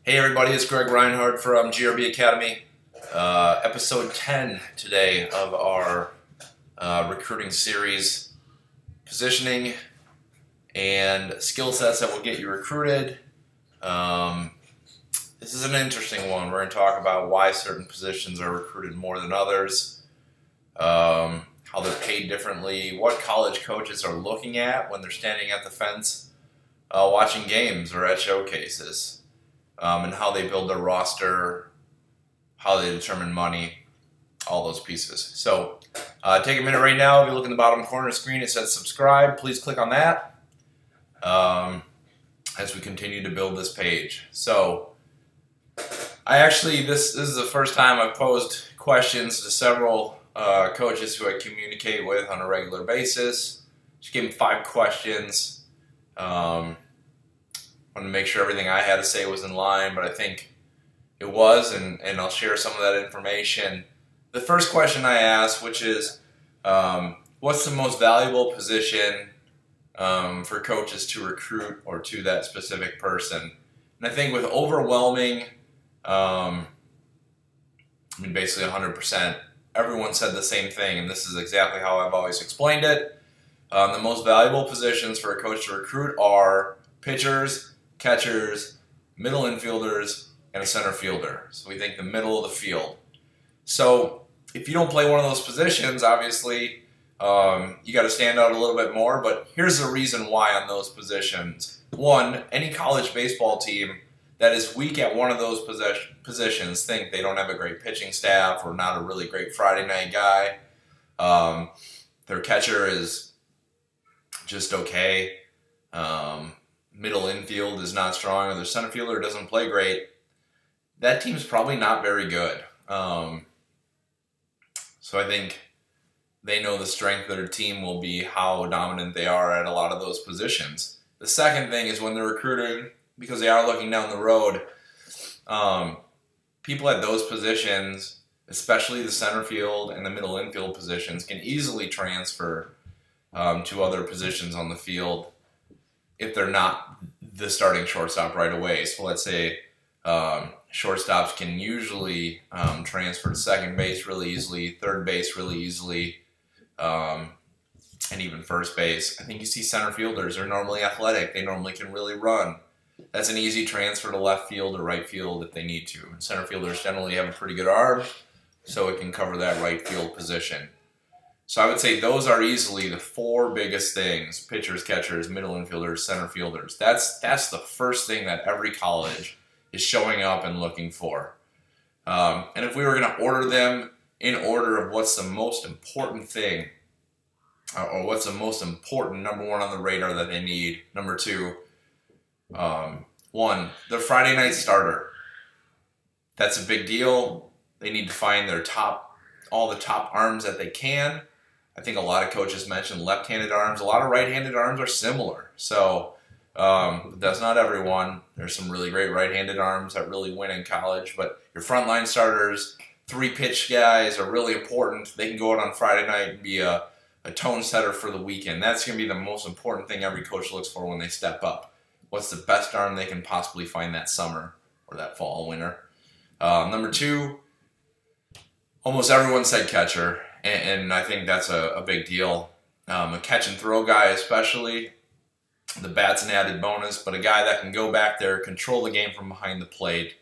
Hey everybody, it's Greg Reinhardt from GRB Academy. Episode 10 today of our recruiting series, positioning and skill sets that will get you recruited. This is an interesting one. We're going to talk about why certain positions are recruited more than others, how they're paid differently, what college coaches are looking at when they're standing at the fence watching games or at showcases. And how they build their roster, how they determine money, all those pieces. So take a minute right now. If you look in the bottom corner of the screen, it says subscribe. Please click on that as we continue to build this page. So this is the first time I've posed questions to several coaches who I communicate with on a regular basis. Just gave them 5 questions. Wanted to make sure everything I had to say was in line, but I think it was, and I'll share some of that information. The first question I asked, which is, what's the most valuable position for coaches to recruit or to that specific person? And I think with overwhelming, basically 100%, everyone said the same thing, and this is exactly how I've always explained it. The most valuable positions for a coach to recruit are pitchers, catchers, middle infielders, and a center fielder. So we think the middle of the field. So if you don't play one of those positions, obviously you got to stand out a little bit more, but here's the reason why on those positions. One, any college baseball team that is weak at one of those positions think they don't have a great pitching staff or not a really great Friday night guy. Their catcher is just okay. Middle infield is not strong, or their center fielder doesn't play great. That team's probably not very good. So I think they know the strength of their team will be how dominant they are at a lot of those positions. The second thing is when they're recruiting, because they are looking down the road, people at those positions, especially the center field and the middle infield positions, can easily transfer to other positions on the field if they're not the starting shortstop right away. So let's say shortstops can usually transfer to second base really easily, third base really easily, and even first base. I think you see center fielders are normally athletic. They normally can really run. That's an easy transfer to left field or right field if they need to. And center fielders generally have a pretty good arm, so it can cover that right field position. So I would say those are easily the 4 biggest things: pitchers, catchers, middle infielders, center fielders. That's the first thing that every college is showing up and looking for. And if we were going to order them in order of what's the most important thing, or what's the most important, number 1 on the radar that they need, number 2, 1, the Friday night starter. That's a big deal. They need to find all the top arms that they can. I think a lot of coaches mentioned left-handed arms. A lot of right-handed arms are similar. So that's not everyone. There's some really great right-handed arms that really win in college. But your frontline starters, 3-pitch guys are really important. They can go out on Friday night and be a tone setter for the weekend. That's going to be the most important thing every coach looks for when they step up. What's the best arm they can possibly find that summer or that fall, winter? Number 2, almost everyone said catcher. And I think that's a big deal. A catch and throw guy especially. The bat's an added bonus, but a guy that can go back there, control the game from behind the plate,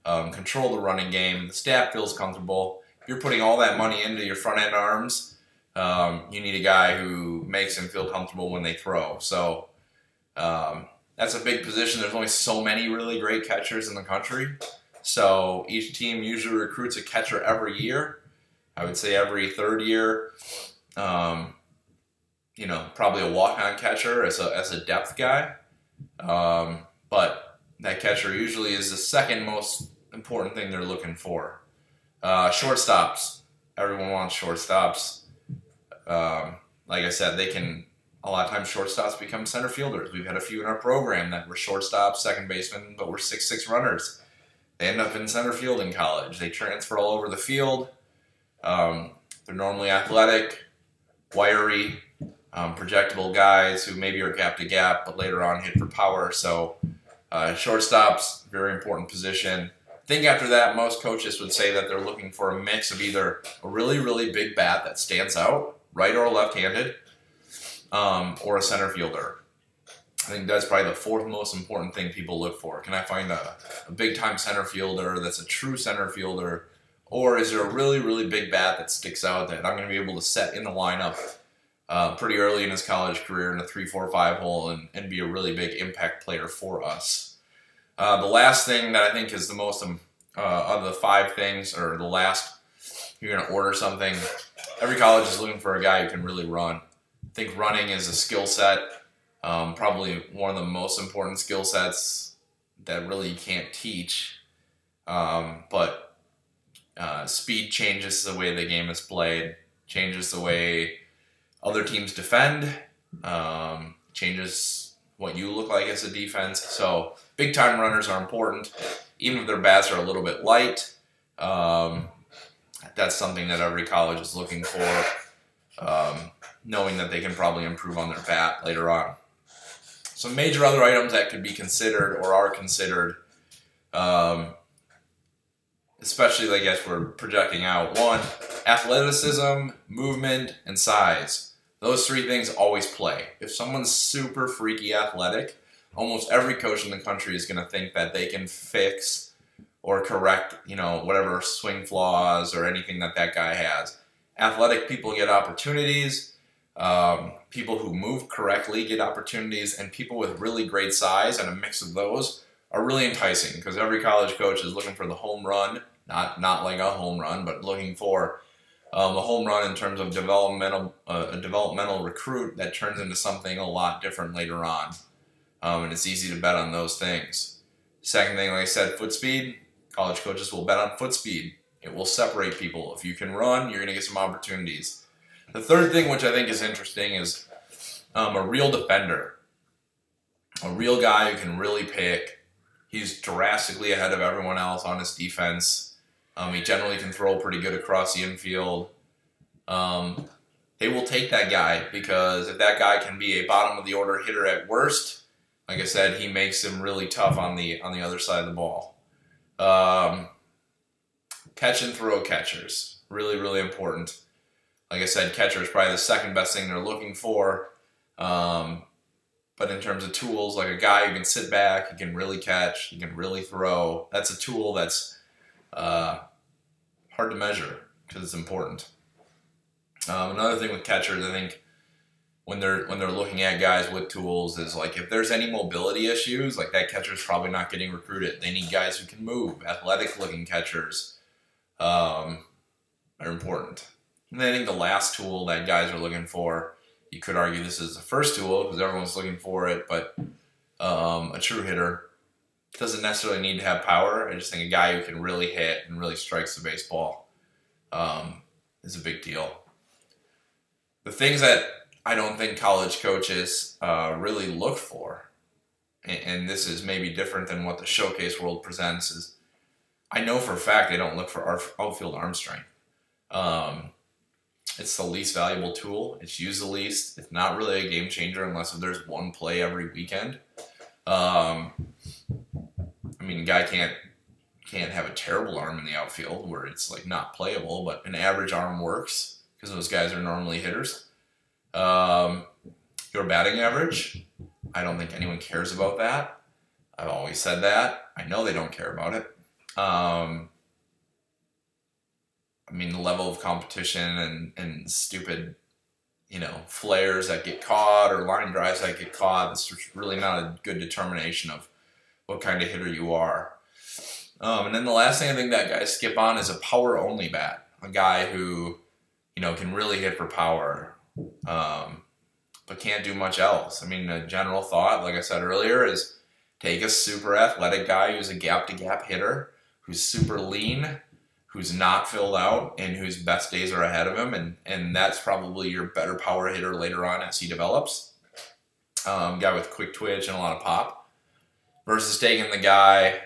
control the running game. The staff feels comfortable. If you're putting all that money into your front end arms, you need a guy who makes them feel comfortable when they throw. So that's a big position. There's only so many really great catchers in the country. So each team usually recruits a catcher every year. I would say every 3rd year, probably a walk-on catcher as a depth guy. But that catcher usually is the second most important thing they're looking for. Shortstops. Everyone wants shortstops. Like I said, a lot of times shortstops become center fielders. We've had a few in our program that were shortstops, second basemen, but were 6'6" runners. They end up in center field in college. They transfer all over the field. They're normally athletic, wiry, projectable guys who maybe are gap to gap, but later on hit for power. So Shortstop's a very important position. I think after that, most coaches would say that they're looking for a mix of either a really, really big bat that stands out, right or left-handed, or a center fielder. I think that's probably the fourth most important thing people look for. Can I find a big-time center fielder that's a true center fielder, or is there a really, really big bat that sticks out that I'm going to be able to set in the lineup pretty early in his college career in a 3, 4, 5 hole and be a really big impact player for us? The last thing that I think is the most of the 5 things, or the last, you're going to order something. Every college is looking for a guy who can really run. I think running is a skill set. Probably one of the most important skill sets that really you can't teach. But speed changes the way the game is played, changes the way other teams defend, changes what you look like as a defense. So big time runners are important, even if their bats are a little bit light. That's something that every college is looking for, knowing that they can probably improve on their bat later on. Some major other items that could be considered or are considered, especially I guess we're projecting out. 1, athleticism, movement, and size. Those 3 things always play. If someone's super freaky athletic, almost every coach in the country is going to think that they can fix or correct, whatever swing flaws or anything that guy has. Athletic people get opportunities. People who move correctly get opportunities, and people with really great size and a mix of those are really enticing, because every college coach is looking for the home run, not like a home run, but looking for a home run in terms of a developmental recruit that turns into something a lot different later on. And it's easy to bet on those things. Second thing, like I said, foot speed. College coaches will bet on foot speed. It will separate people. If you can run, you're going to get some opportunities. The third thing, which I think is interesting, is a real defender. A real guy who can really pick. He's drastically ahead of everyone else on his defense. He generally can throw pretty good across the infield. They will take that guy, because if that guy can be a bottom of the order hitter at worst, like I said, he makes him really tough on the other side of the ball. Catch and throw catchers, really, really important. Like I said, catcher is probably the second best thing they're looking for. But in terms of tools, like a guy who can sit back, he can really catch, he can really throw, that's a tool that's hard to measure because it's important. Another thing with catchers, I think, when they're looking at guys with tools, is like if there's any mobility issues, like that catcher's probably not getting recruited. They need guys who can move. Athletic-looking catchers are important. And then I think the last tool that guys are looking for, you could argue this is the first tool because everyone's looking for it, but a true hitter doesn't necessarily need to have power. I just think a guy who can really hit and really strikes the baseball is a big deal. The things that I don't think college coaches really look for, and this is maybe different than what the showcase world presents, is I know for a fact they don't look for outfield arm strength. It's the least valuable tool. It's used the least. It's not really a game changer unless if there's one play every weekend. I mean, a guy can't have a terrible arm in the outfield where it's like not playable, but an average arm works because those guys are normally hitters. Your batting average, I don't think anyone cares about that. I've always said that. I know they don't care about it. I mean, the level of competition and stupid, flares that get caught or line drives that get caught, it's really not a good determination of what kind of hitter you are. And then the last thing I think that guys skip on is a power-only bat. A guy who, can really hit for power, but can't do much else. I mean, a general thought, like I said earlier, is take a super athletic guy who's a gap-to-gap hitter, who's super lean, who's not filled out, and whose best days are ahead of him, and that's probably your better power hitter later on as he develops. Guy with quick twitch and a lot of pop, versus taking the guy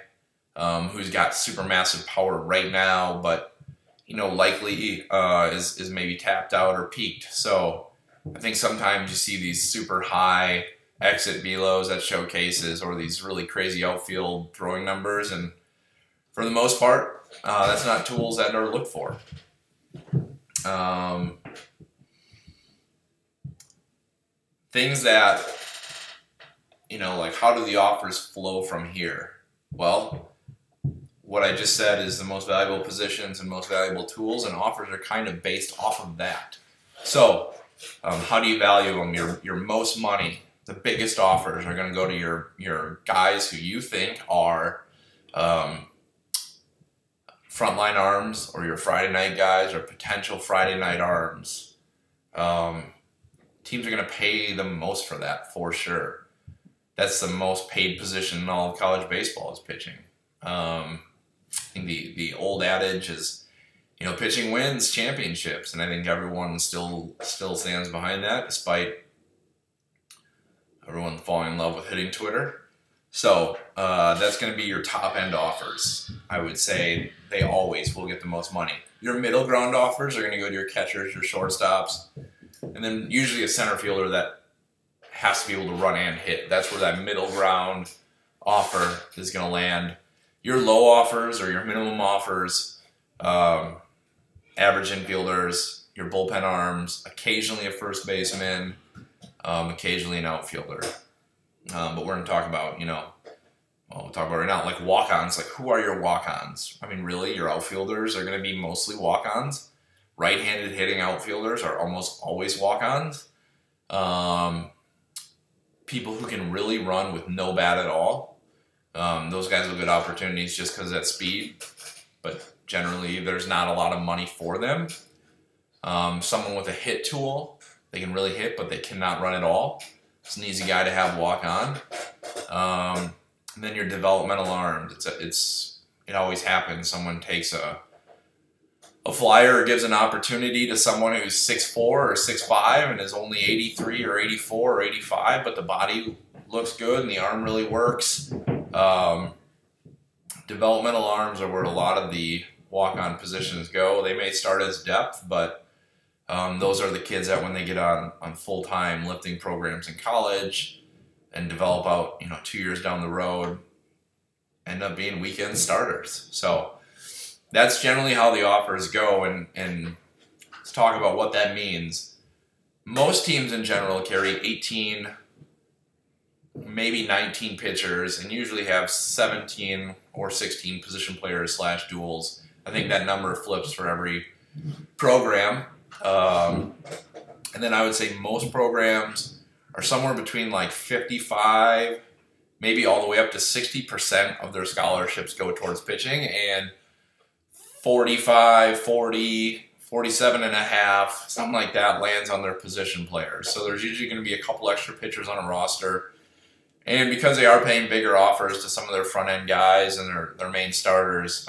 who's got super massive power right now, but likely is maybe tapped out or peaked. So I think sometimes you see these super high exit belos at showcases or these really crazy outfield throwing numbers, and for the most part, that's not tools that are looked for. Things that, like how do the offers flow from here? Well, what I just said is the most valuable positions and most valuable tools, and offers are kind of based off of that. So how do you value them? Your most money, the biggest offers are going to go to your guys who you think are frontline arms, or your Friday night guys, or potential Friday night arms. Teams are going to pay the most for that, for sure. That's the most paid position in all of college baseball, is pitching. I think the old adage is, pitching wins championships, and I think everyone still stands behind that, despite everyone falling in love with hitting Twitter. So that's going to be your top end offers. I would say they always will get the most money. Your middle ground offers are going to go to your catchers, your shortstops, and then usually a center fielder that has to be able to run and hit. That's where that middle ground offer is going to land. Your low offers, or your minimum offers, average infielders, your bullpen arms, occasionally a first baseman, occasionally an outfielder. But we're going to talk about, we'll talk about right now, like walk-ons. Like, who are your walk-ons? I mean, really, your outfielders are going to be mostly walk-ons. Right-handed hitting outfielders are almost always walk-ons. People who can really run with no bat at all, those guys will get opportunities just because of that speed, but generally there's not a lot of money for them. Someone with a hit tool, they can really hit, but they cannot run at all. It's an easy guy to have walk on. And then your developmental arms. It always happens. Someone takes a flyer or gives an opportunity to someone who's 6'4" or 6'5" and is only 83 or 84 or 85, but the body looks good and the arm really works. Developmental arms are where a lot of the walk-on positions go. They may start as depth, but those are the kids that when they get on full-time lifting programs in college and develop out, 2 years down the road, end up being weekend starters. So that's generally how the offers go, and let's talk about what that means. Most teams in general carry 18, maybe 19 pitchers, and usually have 17 or 16 position players / duals. I think that number flips for every program. And then I would say most programs are somewhere between like 55, maybe all the way up to 60% of their scholarships go towards pitching, and 45, 40, 47 and a half, something like that lands on their position players. So there's usually going to be a couple extra pitchers on a roster. And because they are paying bigger offers to some of their front-end guys and their main starters,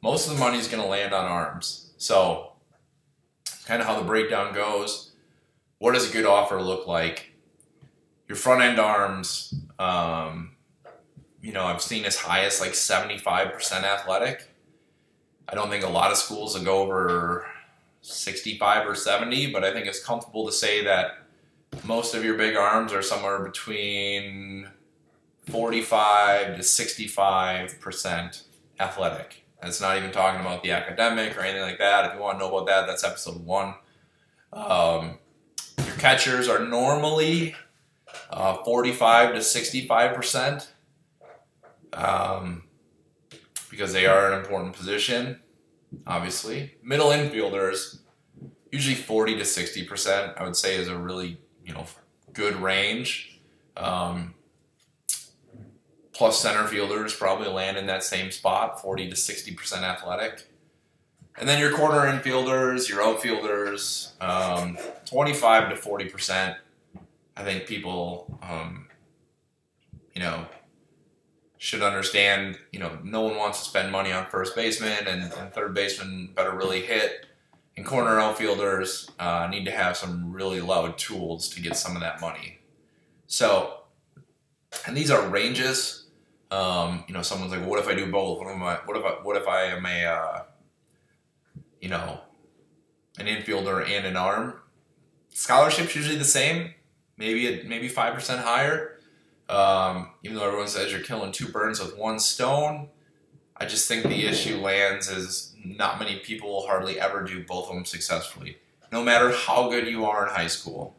most of the money is going to land on arms. So kind of how the breakdown goes. What does a good offer look like? Your front-end arms, I've seen as high as like 75% athletic. I don't think a lot of schools will go over 65 or 70, but I think it's comfortable to say that most of your big arms are somewhere between 45 to 65% athletic. That's not even talking about the academic or anything like that. If you want to know about that, that's episode 1. Your catchers are normally 45 to 65%. Because they are an important position, obviously. Middle infielders, usually 40 to 60%, I would say is a really, good range. Plus center fielders probably land in that same spot, 40 to 60% athletic. And then your corner infielders, your outfielders, 25 to 40%. I think people, should understand, no one wants to spend money on first baseman, and third baseman better really hit. And corner outfielders need to have some really loud tools to get some of that money. So, and these are ranges. Someone's like, well, what if I do both? What if I am an infielder and an arm? Scholarship's usually the same. maybe 5% higher. Even though everyone says you're killing two birds with one stone, I just think the issue lands is not many people will hardly ever do both of them successfully. No matter how good you are in high school,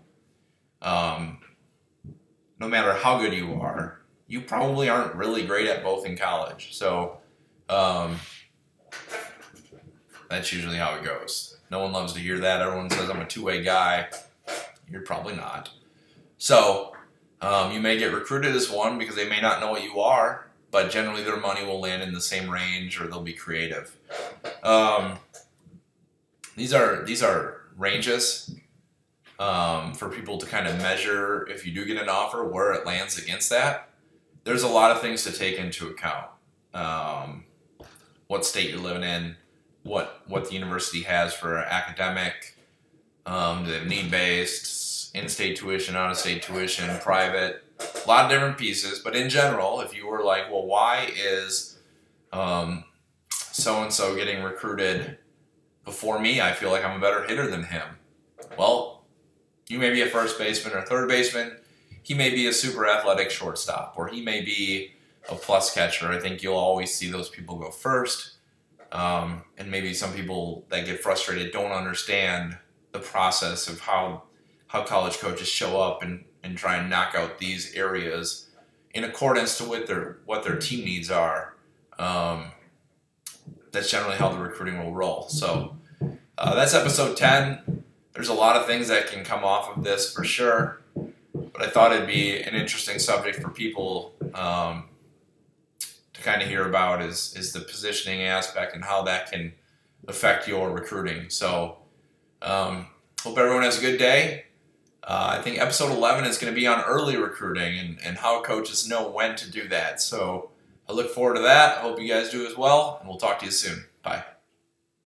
no matter how good you are, you probably aren't really great at both in college. So that's usually how it goes. No one loves to hear that. Everyone says I'm a two-way guy. You're probably not. So you may get recruited as one because they may not know what you are, but generally their money will land in the same range or they'll be creative. These are ranges for people to kind of measure if you do get an offer where it lands against that. There's a lot of things to take into account. What state you're living in, what the university has for academic, the need-based, in-state tuition, out-of-state tuition, private, a lot of different pieces. But in general, if you were like, well, why is so-and-so getting recruited before me? I feel like I'm a better hitter than him. Well, you may be a first baseman or third baseman. He may be a super athletic shortstop, or he may be a plus catcher. I think you'll always see those people go first. And maybe some people that get frustrated don't understand the process of how college coaches show up and try and knock out these areas in accordance to what their team needs are. That's generally how the recruiting will roll. So that's episode 10. There's a lot of things that can come off of this for sure, but I thought it'd be an interesting subject for people to kind of hear about is the positioning aspect and how that can affect your recruiting. So hope everyone has a good day. I think episode 11 is going to be on early recruiting and how coaches know when to do that. So I look forward to that. I hope you guys do as well, and we'll talk to you soon. Bye.